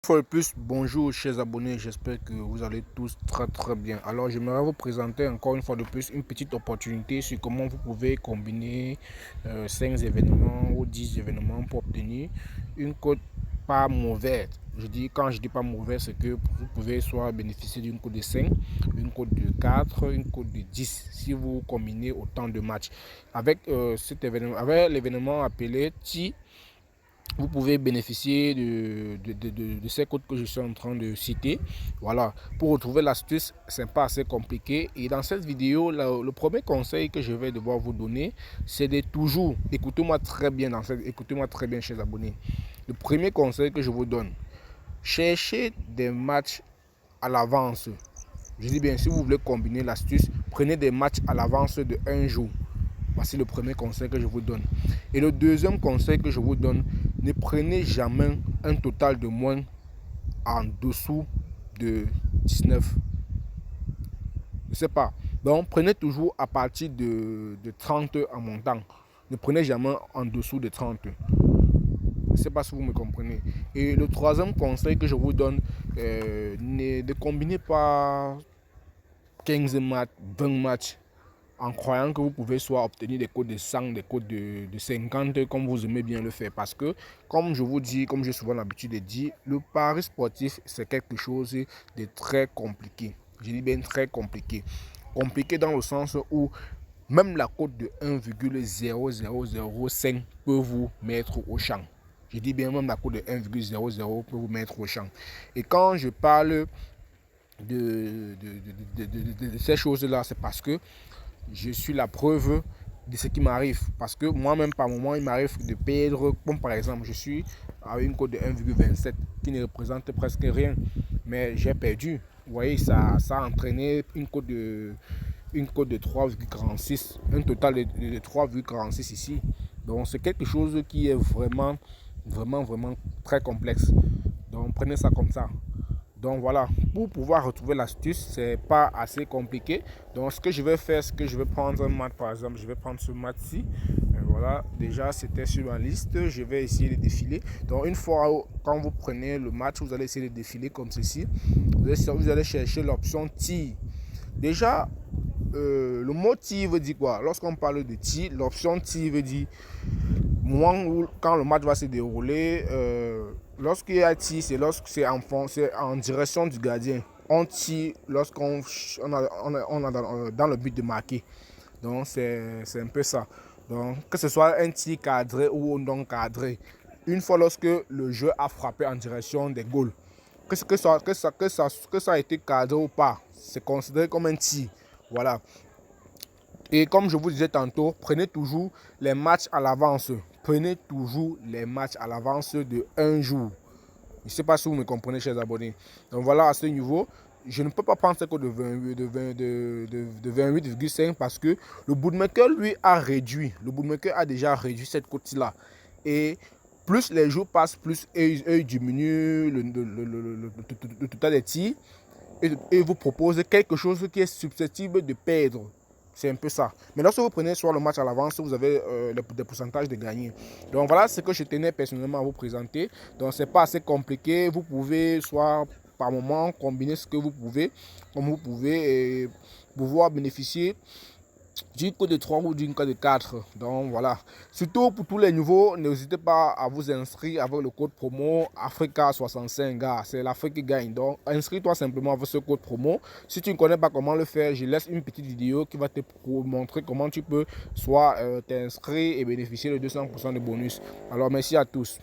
Une fois de plus, bonjour chers abonnés, j'espère que vous allez tous très bien. Alors j'aimerais vous présenter encore une fois de plus une petite opportunité sur comment vous pouvez combiner 5 événements ou 10 événements pour obtenir une cote pas mauvaise. Quand je dis pas mauvaise, c'est que vous pouvez soit bénéficier d'une cote de 5, une cote de 4, une cote de 10 si vous combinez autant de matchs. Avec cet événement, avec l'événement appelé TI, vous pouvez bénéficier de ces codes que je suis en train de citer. Voilà, pour retrouver l'astuce, c'est pas assez compliqué. Et dans cette vidéo, le premier conseil que je vais devoir vous donner, c'est de toujours, écoutez-moi très bien, écoutez-moi très bien, chers abonnés. Le premier conseil que je vous donne, cherchez des matchs à l'avance. Je dis bien, si vous voulez combiner l'astuce, prenez des matchs à l'avance de un jour. Voici le premier conseil que je vous donne. Et le deuxième conseil que je vous donne, ne prenez jamais un total de moins en dessous de 19. Je ne sais pas. Donc, prenez toujours à partir de 30 en montant. Ne prenez jamais en dessous de 30. Je ne sais pas si vous me comprenez. Et le troisième conseil que je vous donne, ne combinez pas 15 matchs, 20 matchs en croyant que vous pouvez soit obtenir des codes de 100, des codes de 50 comme vous aimez bien le faire. Parce que, comme je vous dis, comme j'ai souvent l'habitude de dire, le pari sportif, c'est quelque chose de très compliqué. Je dis bien très compliqué. Compliqué dans le sens où même la cote de 1,0005 peut vous mettre au champ. Je dis bien même la cote de 1,00 peut vous mettre au champ. Et quand je parle de ces choses-là, c'est parce que je suis la preuve de ce qui m'arrive. Parce que moi-même, par moment, il m'arrive de perdre. Comme par exemple, je suis à une cote de 1,27 qui ne représente presque rien. Mais j'ai perdu. Vous voyez, ça a entraîné une cote de 3,46. Un total de 3,46 ici. Donc, c'est quelque chose qui est vraiment très complexe. Donc, prenez ça comme ça. Donc voilà, pour pouvoir retrouver l'astuce, c'est pas assez compliqué. Donc ce que je vais faire, c'est que je vais prendre un match, par exemple, je vais prendre ce match-ci. Voilà, déjà c'était sur ma liste, je vais essayer de défiler. Donc une fois, quand vous prenez le match, vous allez essayer de défiler comme ceci. Vous allez chercher l'option tir. Déjà, le mot tir veut dire quoi? Lorsqu'on parle de tir, l'option tir veut dire moment où, quand le match va se dérouler, lorsqu'il y a tir, c'est lorsque c'est en direction du gardien. On tire lorsqu'on dans le but de marquer. Donc c'est un peu ça. Donc que ce soit un tir cadré ou non cadré, une fois lorsque le jeu a frappé en direction des goals, que ça a été cadré ou pas, c'est considéré comme un tir. Voilà. Et comme je vous disais tantôt, prenez toujours les matchs à l'avance. Prenez toujours les matchs à l'avance de un jour. Je ne sais pas si vous me comprenez, chers abonnés. Donc voilà, à ce niveau, je ne peux pas prendre ce code de 28,5 parce que le bookmaker, lui, a réduit. Le bookmaker a déjà réduit cette cote-là. Et plus les jours passent, plus il diminue le total des tirs et vous propose quelque chose qui est susceptible de perdre. C'est un peu ça. Mais lorsque vous prenez soit le match à l'avance, vous avez des pourcentages de gagner. Donc voilà ce que je tenais personnellement à vous présenter. Donc c'est pas assez compliqué. Vous pouvez soit par moment combiner ce que vous pouvez, comme vous pouvez, et pouvoir bénéficier d'une cote de 3 ou d'une cote de 4. Donc voilà. Surtout pour tous les nouveaux, n'hésitez pas à vous inscrire avec le code promo Africa65. C'est l'Afrique qui gagne. Donc inscris-toi simplement avec ce code promo. Si tu ne connais pas comment le faire, je laisse une petite vidéo qui va te montrer comment tu peux soit t'inscrire et bénéficier de 200% de bonus. Alors merci à tous.